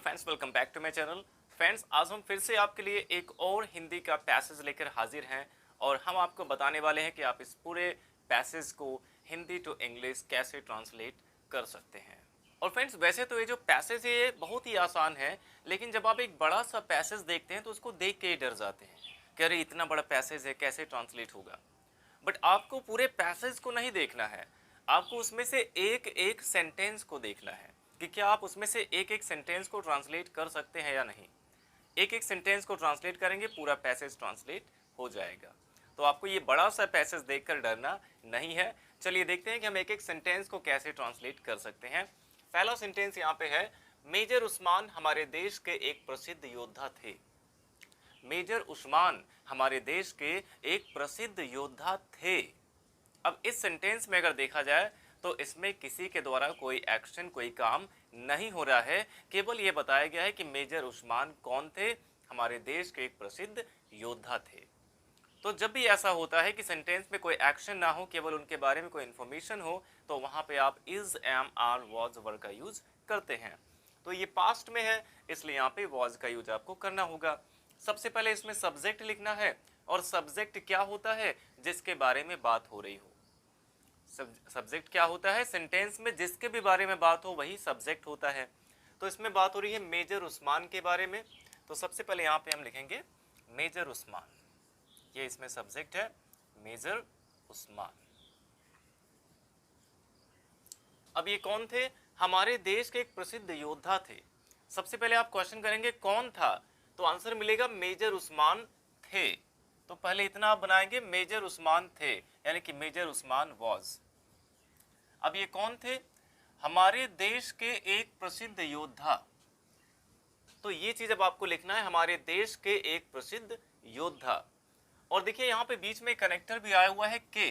Friends, welcome back to my channel. Friends, आज हम फिर से आपके लिए एक और हिंदी का पैसेज लेकर हाजिर हैं और हम आपको बताने वाले हैं कि आप इस पूरे पैसेज को हिंदी टू इंग्लिश कैसे ट्रांसलेट कर सकते हैं। और फ्रेंड्स, वैसे तो ये जो पैसेज है ये बहुत ही आसान है, लेकिन जब आप एक बड़ा सा पैसेज देखते हैं तो उसको देख के ही डर जाते हैं कि अरे इतना बड़ा पैसेज है, कैसे ट्रांसलेट होगा। बट आपको पूरे पैसेज को नहीं देखना है, आपको उसमें से एक एक सेंटेंस को देखना है कि क्या आप उसमें से एक एक सेंटेंस को ट्रांसलेट कर सकते हैं या नहीं। एक एक सेंटेंस को ट्रांसलेट करेंगे, पूरा पैसेज ट्रांसलेट हो जाएगा। तो आपको ये बड़ा सा पैसेज देखकर डरना नहीं है। चलिए देखते हैं कि हम एक एक सेंटेंस को कैसे ट्रांसलेट कर सकते हैं। पहला सेंटेंस यहाँ पे है, मेजर उस्मान हमारे देश के एक प्रसिद्ध योद्धा थे। मेजर उस्मान हमारे देश के एक प्रसिद्ध योद्धा थे। अब इस सेंटेंस में अगर देखा जाए तो इसमें किसी के द्वारा कोई एक्शन, कोई काम नहीं हो रहा है, केवल ये बताया गया है कि मेजर उस्मान कौन थे, हमारे देश के एक प्रसिद्ध योद्धा थे। तो जब भी ऐसा होता है कि सेंटेंस में कोई एक्शन ना हो, केवल उनके बारे में कोई इन्फॉर्मेशन हो, तो वहां पे आप is, am, are, was word का यूज करते हैं। तो ये पास्ट में है, इसलिए यहाँ पे वॉज का यूज आपको करना होगा। सबसे पहले इसमें सब्जेक्ट लिखना है, और सब्जेक्ट क्या होता है, जिसके बारे में बात हो रही हो। सब्जेक्ट क्या होता है, सेंटेंस में जिसके भी बारे में बात हो वही सब्जेक्ट होता है। तो इसमें बात हो रही है मेजर उस्मान के बारे में, तो सबसे पहले यहाँ पे हम लिखेंगे मेजर उस्मान। ये इसमें सब्जेक्ट है, मेजर उस्मान। अब ये कौन थे, हमारे देश के एक प्रसिद्ध योद्धा थे। सबसे पहले आप क्वेश्चन करेंगे कौन था, तो आंसर मिलेगा मेजर उस्मान थे। तो पहले इतना आप बनाएंगे, मेजर उस्मान थे, यानी कि मेजर उस्मान वॉज। अब ये कौन थे, हमारे देश के एक प्रसिद्ध योद्धा। तो ये चीज अब आपको लिखना है, हमारे देश के एक प्रसिद्ध योद्धा। और देखिए यहाँ पे बीच में कनेक्टर भी आया हुआ है के,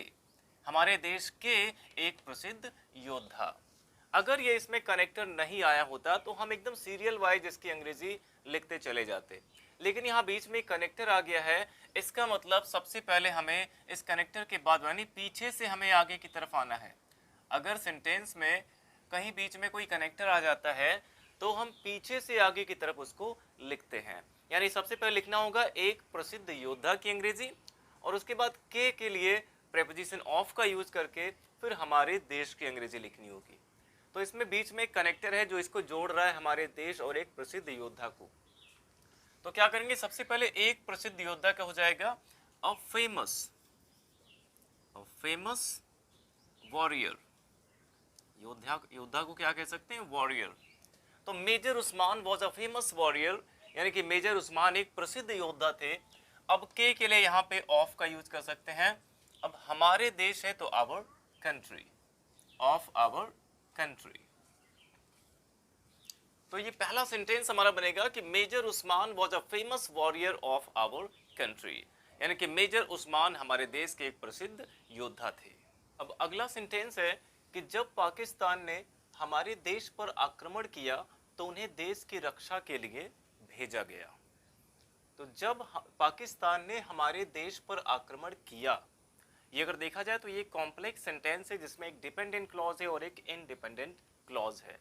हमारे देश के एक प्रसिद्ध योद्धा। अगर ये इसमें कनेक्टर नहीं आया होता तो हम एकदम सीरियल वाइज इसकी अंग्रेजी लिखते चले जाते, लेकिन यहाँ बीच में कनेक्टर आ गया है। इसका मतलब सबसे पहले हमें इस कनेक्टर के बाद यानी पीछे से हमें आगे की तरफ आना है। अगर सेंटेंस में कहीं बीच में कोई कनेक्टर आ जाता है तो हम पीछे से आगे की तरफ उसको लिखते हैं। यानी सबसे पहले लिखना होगा एक प्रसिद्ध योद्धा की अंग्रेजी, और उसके बाद के लिए प्रेपोजिशन ऑफ का यूज करके फिर हमारे देश की अंग्रेजी लिखनी होगी। तो इसमें बीच में एक कनेक्टर है जो इसको जोड़ रहा है, हमारे देश और एक प्रसिद्ध योद्धा को। तो क्या करेंगे, सबसे पहले एक प्रसिद्ध योद्धा का हो जाएगा अ फेमस वॉरियर। योद्धा को क्या कह सकते हैं, वॉरियर। तो major Usman was a famous warrior, यानी कि मेजर उस्मान एक प्रसिद्ध योद्धा थे। अब के लिए यहाँ पे ऑफ का यूज कर सकते हैं। अब हमारे देश है तो our country, of our country. तो ये पहला सेंटेंस हमारा बनेगा कि major Usman was a famous warrior of our country, यानी कि मेजर उस्मान हमारे देश के एक प्रसिद्ध योद्धा थे। अब अगला सेंटेंस है कि जब पाकिस्तान ने हमारे देश पर आक्रमण किया तो उन्हें देश की रक्षा के लिए भेजा गया। तो जब पाकिस्तान ने हमारे देश पर आक्रमण किया, ये अगर देखा जाए तो ये कॉम्प्लेक्स सेंटेंस है जिसमें एक डिपेंडेंट क्लॉज है और एक इंडिपेंडेंट क्लॉज है।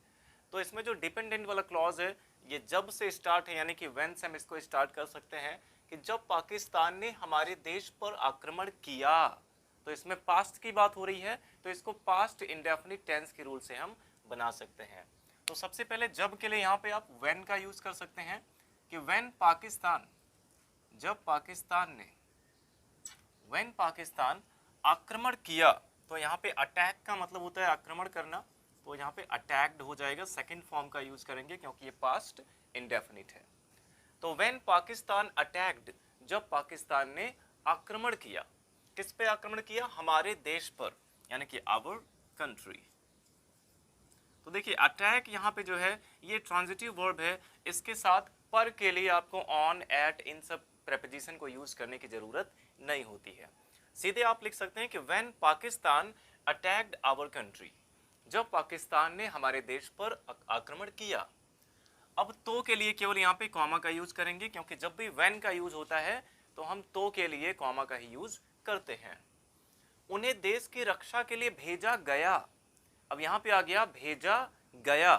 तो इसमें जो डिपेंडेंट वाला क्लॉज है ये जब से स्टार्ट है, यानी कि व्हेन से हम इसको स्टार्ट कर सकते हैं कि जब पाकिस्तान ने हमारे देश पर आक्रमण किया। तो इसमें पास्ट की बात हो रही है, तो इसको पास्ट इंडेफिनिट टेंस के रूल से हम बना सकते हैं। तो सबसे पहले जब के लिए यहाँ पे आप व्हेन का यूज कर सकते हैं कि व्हेन पाकिस्तान, जब पाकिस्तान आक्रमण किया। तो यहाँ पे अटैक का मतलब होता है आक्रमण करना, तो यहाँ पे अटैक्ड हो जाएगा, सेकंड फॉर्म का यूज करेंगे क्योंकि ये पास्ट इंडेफिनिट है। तो व्हेन पाकिस्तान अटैक्ड, जब पाकिस्तान ने आक्रमण किया। किस पे आक्रमण किया, हमारे देश पर, यानी कि आवर कंट्री। तो देखिए अटैक यहाँ पे जो है ये ट्रांजिटिव वर्ब है, इसके साथ पर के लिए आपको ऑन, एट, इन सब प्रेपोजिशन को यूज करने की जरूरत नहीं होती है। सीधे आप लिख सकते हैं कि when Pakistan attacked our country, जब पाकिस्तान ने हमारे देश पर आक्रमण किया। अब तो के लिए केवल यहाँ पे कॉमा का यूज करेंगे, क्योंकि जब भी व्हेन का यूज होता है तो हम तो के लिए कॉमा का ही यूज करते हैं। उन्हें देश की रक्षा के लिए भेजा गया। अब यहाँ पे आ गया भेजा गया,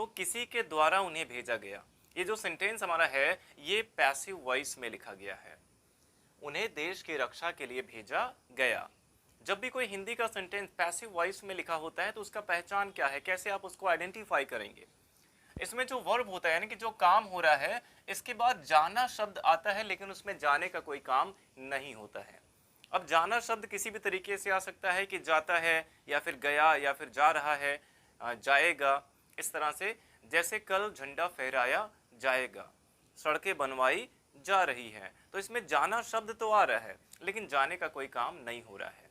तो किसी के द्वारा उन्हें भेजा गया। ये जो सेंटेंस हमारा है ये पैसिव वॉइस में लिखा गया है, उन्हें देश की रक्षा के लिए भेजा गया। जब भी कोई हिंदी का सेंटेंस पैसिव वॉइस में लिखा होता है तो उसका पहचान क्या है, कैसे आप उसको आइडेंटिफाई करेंगे? इसमें जो वर्ब होता है यानी कि जो काम हो रहा है, इसके बाद जाना शब्द आता है लेकिन उसमें जाने का कोई काम नहीं होता है। अब जाना शब्द किसी भी तरीके से आ सकता है कि जाता है या फिर गया या फिर जा रहा है, जाएगा, इस तरह से। जैसे कल झंडा फहराया जाएगा, सड़कें बनवाई जा रही है, तो इसमें जाना शब्द तो आ रहा है लेकिन जाने का कोई काम नहीं हो रहा है।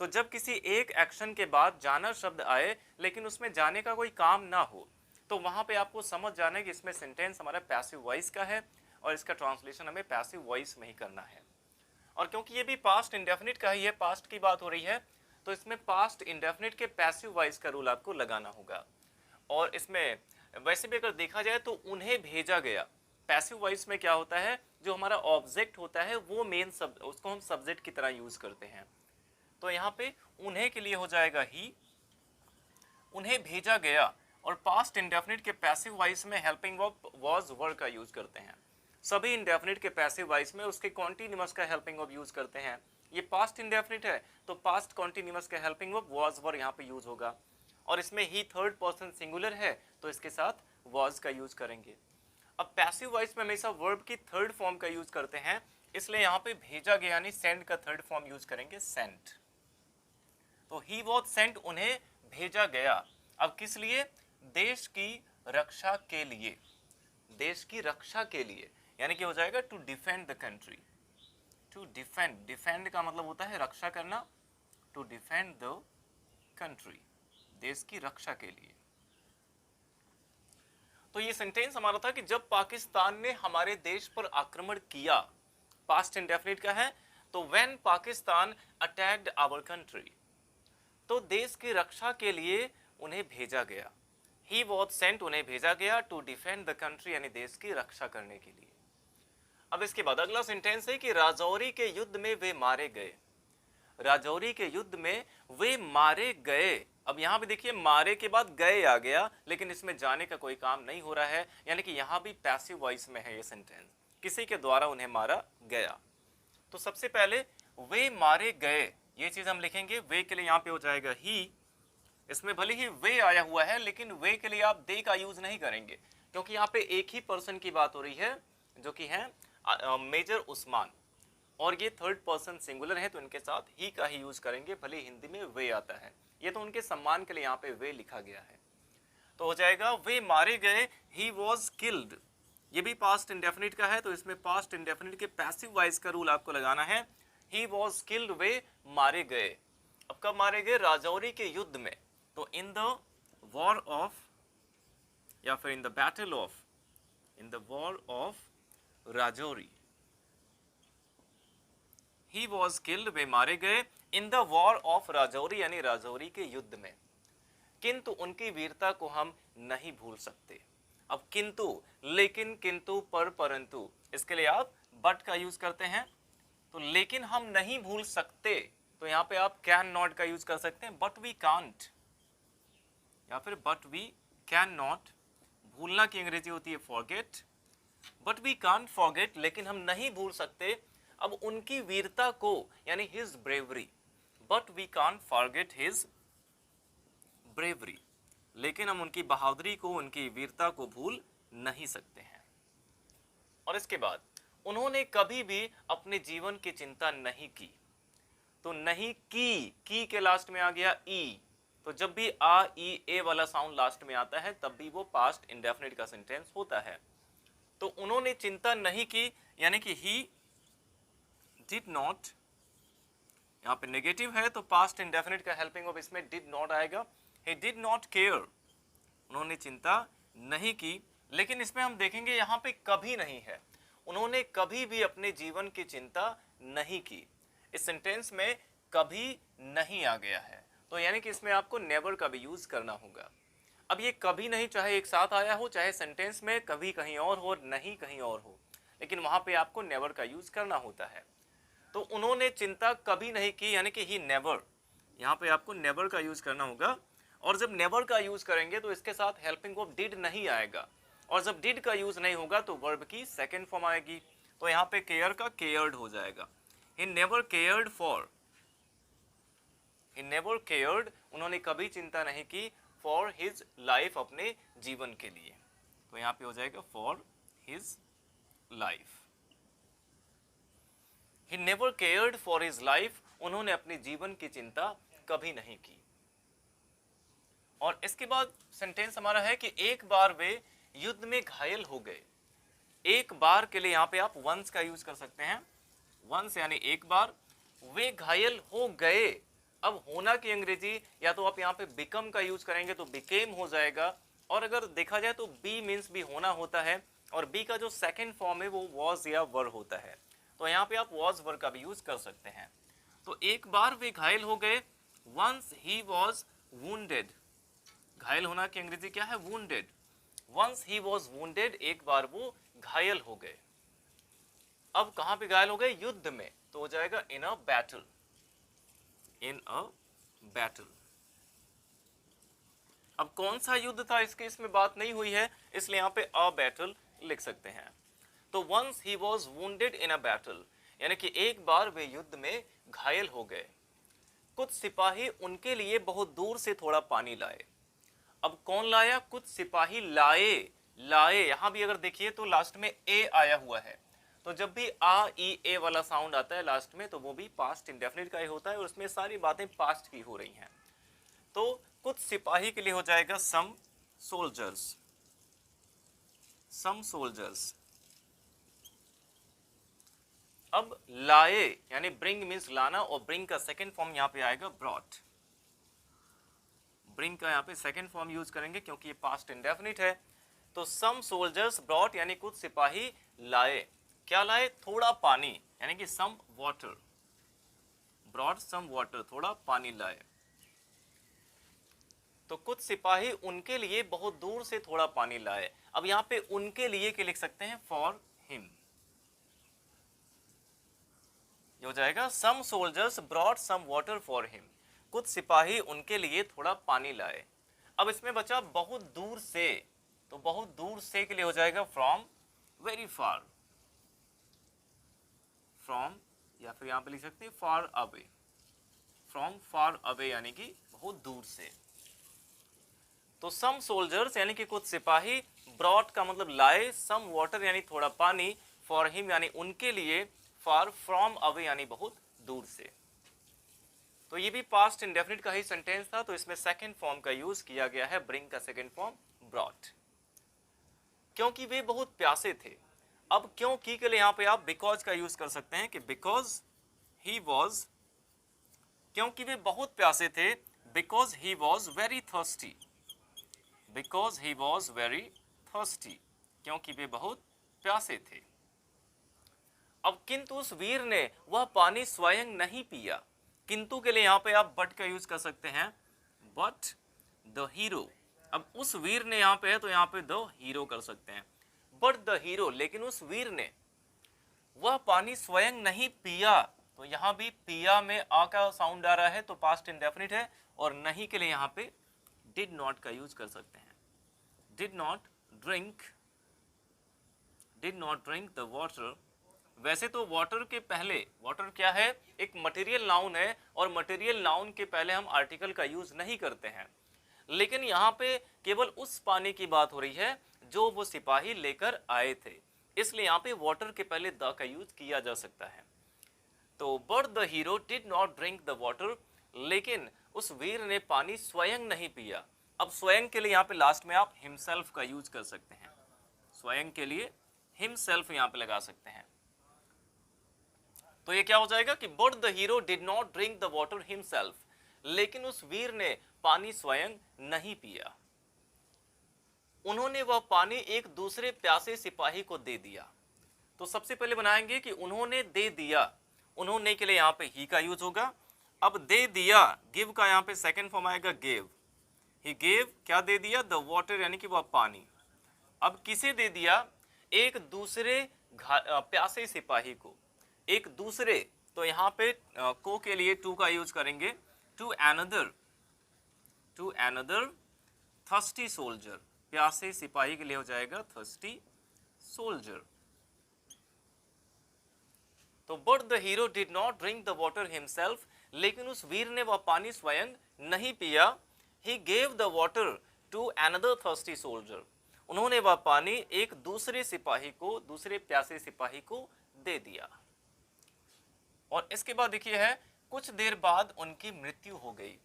तो जब किसी एक एक्शन के बाद जाना शब्द आए लेकिन उसमें जाने का कोई काम ना हो, तो वहां पे आपको समझ जाना है कि इसमें सेंटेंस हमारा पैसिव वॉइस का है और इसका ट्रांसलेशन हमें पैसिव वॉइस में ही करना है। और क्योंकि ये भी पास्ट इंडेफिनिट का ही है, पास्ट की बात हो रही है, तो इसमें पास्ट इंडेफिनिट के पैसिव वॉइस का रूल आपको लगाना होगा। और इसमें वैसे भी अगर देखा जाए तो उन्हें भेजा गया, पैसिव वॉइस में क्या होता है, जो हमारा ऑब्जेक्ट होता है वो मेन शब्द, उसको हम सब्जेक्ट की तरह यूज करते हैं। तो यहाँ पे उन्हें के लिए हो जाएगा ही, उन्हें भेजा गया। और पास्ट इंडेफिनिट के पैसिव वॉइस में हेल्पिंग वर्ब वाज वर का यूज करते हैं। सभी इंडेफिनिट के पैसिव वॉइस में उसके कॉन्टिन्यूअस का हेल्पिंग वर्ब यूज करते हैं। ये पास्ट इंडेफिनिट है तो पास्ट कॉन्टिन्यूअस का हेल्पिंग वर्ब वाज वर यहाँ पे यूज होगा। और इसमें ही थर्ड पर्सन सिंगुलर है तो इसके साथ वाज का यूज करेंगे। अब पैसिव वॉइस में हमेशा वर्ब की थर्ड फॉर्म का यूज करते हैं, इसलिए यहाँ पे भेजा गया यानी सेंड का थर्ड फॉर्म यूज करेंगे, सेंट। तो ही वॉज सेंट, उन्हें भेजा गया। अब किस लिए? देश की रक्षा के लिए, देश की रक्षा के लिए, यानी कि हो जाएगा to defend the country. To defend, defend का मतलब होता है रक्षा करना, टू डिफेंड द कंट्री, देश की रक्षा के लिए। तो ये सेंटेंस हमारा था कि जब पाकिस्तान ने हमारे देश पर आक्रमण किया, पास्ट इंडेफिनिट का है, तो when Pakistan attacked our country, तो देश की रक्षा के लिए उन्हें भेजा गया। ही वॉज सेंट, उन्हें भेजा गया टू डिफेंड द कंट्री, यानी देश की रक्षा करने के लिए। अब इसके बाद अगला सेंटेंस है कि राजौरी के युद्ध में वे मारे गए। राजौरी के युद्ध में वे मारे गए। अब यहां भी देखिए मारे के बाद गए आ गया, लेकिन इसमें जाने का कोई काम नहीं हो रहा है, यानी कि यहां भी पैसिव वॉइस में है ये सेंटेंस, किसी के द्वारा उन्हें मारा गया। तो सबसे पहले वे मारे गए, ये चीज हम लिखेंगे। वे के लिए यहां पे हो जाएगा ही। इसमें भले ही वे आया हुआ है लेकिन वे के लिए आप दे का यूज नहीं करेंगे, क्योंकि यहाँ पे एक ही पर्सन की बात हो रही है जो कि है मेजर उस्मान, और ये थर्ड पर्सन सिंगुलर है तो इनके साथ ही का ही यूज करेंगे, भले हिंदी में वे आता है। ये तो उनके सम्मान के लिए यहाँ पे वे लिखा गया है। तो हो जाएगा वे मारे गए, ही वॉज किल्ड। ये भी पास्ट इंडेफिनिट का है तो इसमें पास्ट इंडेफिनिट के पैसिव वॉइस का रूल आपको लगाना है। ही वॉज किल्ड, वे मारे गए। अब कब मारे गए? राजौरी के युद्ध में। तो इन द वॉर ऑफ, या फिर in the battle of, in the war of Rajouri, he was killed, वे मारे गए in the war of Rajouri, यानी राजौरी के युद्ध में। किंतु उनकी वीरता को हम नहीं भूल सकते। अब किंतु, लेकिन, किंतु, पर, परंतु, इसके लिए आप बट का यूज करते हैं। तो लेकिन हम नहीं भूल सकते, तो यहां पे आप कैन नॉट का यूज कर सकते हैं, बट वी कांट, या फिर बट वी कैन नॉट। भूलना की अंग्रेजी होती है forget, but we can't forget, लेकिन हम नहीं भूल सकते अब उनकी वीरता को, यानी his bravery. But we can't forget his bravery, लेकिन हम उनकी बहादुरी को, उनकी वीरता को भूल नहीं सकते हैं। और इसके बाद उन्होंने कभी भी अपने जीवन की चिंता नहीं की। तो नहीं की के लास्ट में आ गया ई, तो जब भी आ ई ए वाला साउंड लास्ट में आता है तब भी वो पास्ट इंडेफिनिट का सेंटेंस होता है। तो उन्होंने चिंता नहीं की, यानी कि ही डिड नॉट, यहाँ पे नेगेटिव है तो पास्ट इंडेफिनिट का हेल्पिंग ऑफ इसमें डिड नॉट आएगा। ही डिड नॉट केयर, उन्होंने चिंता नहीं की। लेकिन इसमें हम देखेंगे यहाँ पे कभी नहीं है, उन्होंने कभी भी अपने जीवन की चिंता नहीं की। इस सेंटेंस में कभी नहीं आ गया है, तो यानी कि इसमें आपको नेवर का भी यूज करना होगा। अब ये कभी नहीं चाहे एक साथ आया हो, चाहे सेंटेंस में कभी कहीं और हो, नहीं कहीं और हो, लेकिन वहां पे आपको नेवर का यूज करना होता है। तो उन्होंने चिंता कभी नहीं की, यानी कि ही नेवर, यहाँ पे आपको नेवर का यूज करना होगा। और जब नेवर का यूज करेंगे तो इसके साथ हेल्पिंग वर्ब डिड नहीं आएगा, और जब डिड का यूज नहीं होगा तो वर्ब की सेकेंड फॉर्म आएगी। तो यहाँ पे केयर का केयर्ड हो जाएगा। He never cared for, he never cared, उन्होंने कभी चिंता नहीं की, फॉर हिज लाइफ, अपने जीवन के लिए। तो यहाँ पे हो जाएगा for his life. He never cared for his life, उन्होंने अपने जीवन की चिंता कभी नहीं की। और इसके बाद सेंटेंस हमारा है कि एक बार वे युद्ध में घायल हो गए। एक बार के लिए यहाँ पे आप वंस का यूज कर सकते हैं, वंस यानी एक बार, वे घायल हो गए। अब होना की अंग्रेजी या तो आप यहाँ पे बिकम का यूज करेंगे तो बिकेम हो जाएगा, और अगर देखा जाए तो बी मीन्स भी होना होता है, और बी का जो सेकेंड फॉर्म है वो वॉज या वर होता है, तो यहाँ पे आप वॉज वर का भी यूज कर सकते हैं। तो एक बार वे घायल हो गए, वंस ही वॉज वुंडेड, घायल होना की अंग्रेजी क्या है, wounded. Once he was wounded, एक बार वो घायल हो गए। अब कहां पे घायल हो गए, युद्ध में, तो हो जाएगा इन a battle, in a battle. अब कौन सा युद्ध था इसके इसमें बात नहीं हुई है, इसलिए यहाँ पे अ बैटल लिख सकते हैं। तो once he was wounded in a battle, यानी कि एक बार वे युद्ध में घायल हो गए। कुछ सिपाही उनके लिए बहुत दूर से थोड़ा पानी लाए। अब कौन लाया, कुछ सिपाही लाए, लाए यहां भी अगर देखिए तो लास्ट में ए आया हुआ है, तो जब भी आ ई ए वाला साउंड आता है लास्ट में तो वो भी पास्ट इंडेफिनिट का ही होता है, और उसमें सारी बातें पास्ट की हो रही हैं। तो कुछ सिपाही के लिए हो जाएगा सम सोल्जर्स, सम सोल्जर्स। अब लाए यानी ब्रिंग मीन्स लाना, और ब्रिंग का सेकेंड फॉर्म यहाँ पे आएगा ब्रॉट। ब्रिंग का यहाँ पे सेकेंड फॉर्म यूज करेंगे क्योंकि ये पास्ट इंडेफिनिट है। तो सम सोल्जर्स ब्रॉट यानी कुछ सिपाही लाए, क्या लाए, थोड़ा पानी, यानी कि some water, brought some water, थोड़ा पानी लाए। तो कुछ सिपाही उनके लिए बहुत दूर से थोड़ा पानी लाए। अब यहाँ पे उनके लिए के लिख सकते हैं फॉर हिम, ये हो जाएगा some soldiers brought some water for him, कुछ सिपाही उनके लिए थोड़ा पानी लाए। अब इसमें बचा बहुत दूर से, तो बहुत दूर से के लिए हो जाएगा फ्रॉम वेरी फार, फ्रॉम, या फिर यहां पे लिख सकते हैं far away, from far away यानी कि बहुत दूर से। तो सम सोल्जर्स यानी कि कुछ सिपाही, ब्रॉट का मतलब लाए, सम वाटर यानी थोड़ा पानी, फॉर हिम यानी उनके लिए, फार फ्रॉम अवे यानी बहुत दूर से। तो ये भी पास्ट इंडेफिनिट का ही सेंटेंस था, तो इसमें सेकंड फॉर्म का यूज किया गया है, ब्रिंग का सेकंड फॉर्म ब्रॉट, क्योंकि वे बहुत प्यासे थे। अब क्योंकि के लिए यहां पे आप बिकॉज का यूज कर सकते हैं कि बिकॉज ही वॉज, क्योंकि वे बहुत प्यासे थे, because he was very thirsty, because he was very thirsty, क्योंकि वे बहुत प्यासे थे। अब किंतु उस वीर ने वह पानी स्वयं नहीं पिया, किंतु के लिए यहां पे आप बट का यूज कर सकते हैं, बट द हीरो। अब उस वीर ने यहां पे है तो यहां पे द हीरो कर सकते हैं, बट द हीरो, लेकिन उस वीर ने वह पानी स्वयं नहीं पिया, तो यहां भी पिया में आ का साउंड आ रहा है तो पास्ट इंडेफिनिट है, और नहीं के लिए यहां पे डिड नॉट का यूज कर सकते हैं, did not drink, did not drink the water. वैसे तो वाटर के पहले, वाटर क्या है, एक मटेरियल नाउन है, और मटेरियल नाउन के पहले हम आर्टिकल का यूज नहीं करते हैं, लेकिन यहाँ पे केवल उस पानी की बात हो रही है जो वो सिपाही लेकर आए थे, इसलिए यहाँ पे वाटर के पहले द का यूज किया जा सकता है। तो but the hero did not drink the water, लेकिन उस वीर ने पानी स्वयं नहीं पिया। अब स्वयं के लिए यहाँ पे लास्ट में आप हिमसेल्फ का यूज कर सकते हैं, स्वयं के लिए हिमसेल्फ यहाँ पे लगा सकते हैं। तो ये क्या हो जाएगा कि but the hero did not drink the water himself, लेकिन उस वीर ने पानी स्वयं नहीं पिया। उन्होंने वह पानी एक दूसरे प्यासे सिपाही को दे दिया। तो सबसे पहले बनाएंगे कि उन्होंने दे दिया, उन्होंने के लिए यहाँ पे ही का यूज होगा। अब दे दिया, गिव का यहाँ पे सेकंड फॉर्म आएगा गेव, ही गेव, क्या दे दिया, द वाटर यानी कि वह पानी। अब किसे दे दिया, एक दूसरे प्यासे सिपाही को, एक दूसरे, तो यहाँ पे को के लिए टू का यूज करेंगे, to another, to another thirsty soldier, प्यासे सिपाही के लिए हो जाएगा थर्स्टी सोल्जर। तो but the hero did not drink the water himself, लेकिन उस वीर ने वह पानी स्वयं नहीं पिया। He gave the water to another thirsty soldier, उन्होंने वह पानी एक दूसरे सिपाही को, दूसरे प्यासे सिपाही को दे दिया। और इसके बाद देखिए है, कुछ देर बाद उनकी मृत्यु हो गई।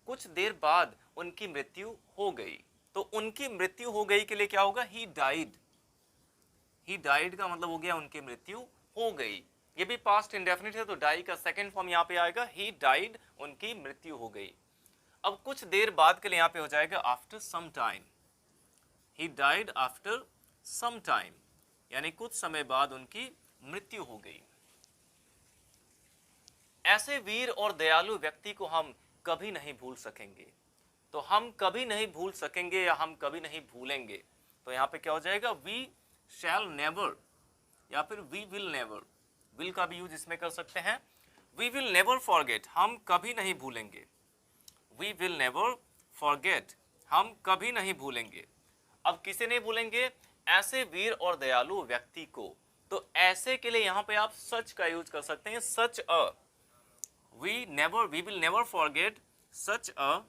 कुछ देर बाद उनकी मृत्यु हो गई, तो उनकी मृत्यु हो गई के लिए क्या होगा, ही डाइड। ही डाइड का मतलब हो गया उनकी मृत्यु हो गई। ये भी पास्ट इंडेफिनिट है, तो डाई का सेकंड फॉर्म यहाँ पे आएगा, ही डाइड, उनकी मृत्यु हो गई। अब कुछ देर बाद के लिए यहाँ पे हो जाएगा after some time. He died after some time, यानी कुछ समय बाद उनकी मृत्यु हो गई। ऐसे वीर और दयालु व्यक्ति को हम कभी नहीं भूल सकेंगे। तो हम कभी नहीं भूल सकेंगे या हम कभी नहीं भूलेंगे, तो यहाँ पे क्या हो जाएगा, वी शैल नेवर या फिर वी विल नेवर। विल का भी यूज इसमें कर सकते हैं। वी विल नेवर फॉरगेट, हम कभी नहीं भूलेंगे। वी विल नेवर फॉरगेट, हम कभी नहीं भूलेंगे। अब किसे नहीं भूलेंगे, ऐसे वीर और दयालु व्यक्ति को। तो ऐसे के लिए यहाँ पे आप सच का यूज कर सकते हैं, सच अ। We will never forget such अ।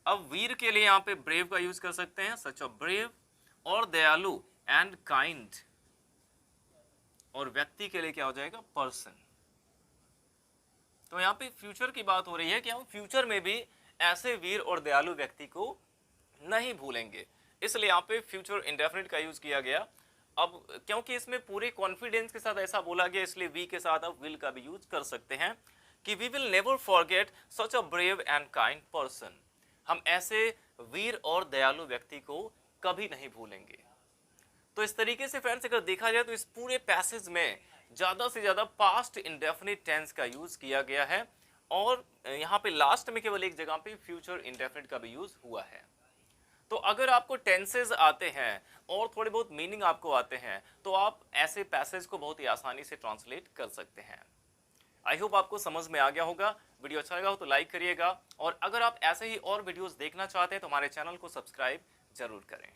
अब वीर के लिए यहाँ पे ब्रेव का यूज कर सकते हैं, सच अ ब्रेव। और दयालु एंड काइंड, और व्यक्ति के लिए क्या हो जाएगा, पर्सन। तो यहाँ पे फ्यूचर की बात हो रही है कि हम फ्यूचर में भी ऐसे वीर और दयालु व्यक्ति को नहीं भूलेंगे, इसलिए यहाँ पे फ्यूचर इंडेफिनिट का यूज किया गया। अब क्योंकि इसमें पूरे कॉन्फिडेंस के साथ ऐसा बोला गया, इसलिए वी के साथ आप विल का भी यूज कर सकते हैं कि we will never forget such a brave and kind person. हम ऐसे वीर और दयालु व्यक्ति को कभी नहीं भूलेंगे। तो इस तरीके से फ्रेंड्स अगर देखा जाए तो इस पूरे पैसेज में ज्यादा से ज्यादा पास्ट इंडेफिनिट टेंस का यूज किया गया है, और यहाँ पे लास्ट में केवल एक जगह पे फ्यूचर इंडेफिनिट का भी यूज हुआ है। तो अगर आपको टेंसेज आते हैं और थोड़े बहुत मीनिंग आपको आते हैं, तो आप ऐसे पैसेज को बहुत ही आसानी से ट्रांसलेट कर सकते हैं। आई होप आपको समझ में आ गया होगा। वीडियो अच्छा लगा हो तो लाइक करिएगा, और अगर आप ऐसे ही और वीडियोस देखना चाहते हैं तो हमारे चैनल को सब्सक्राइब जरूर करें।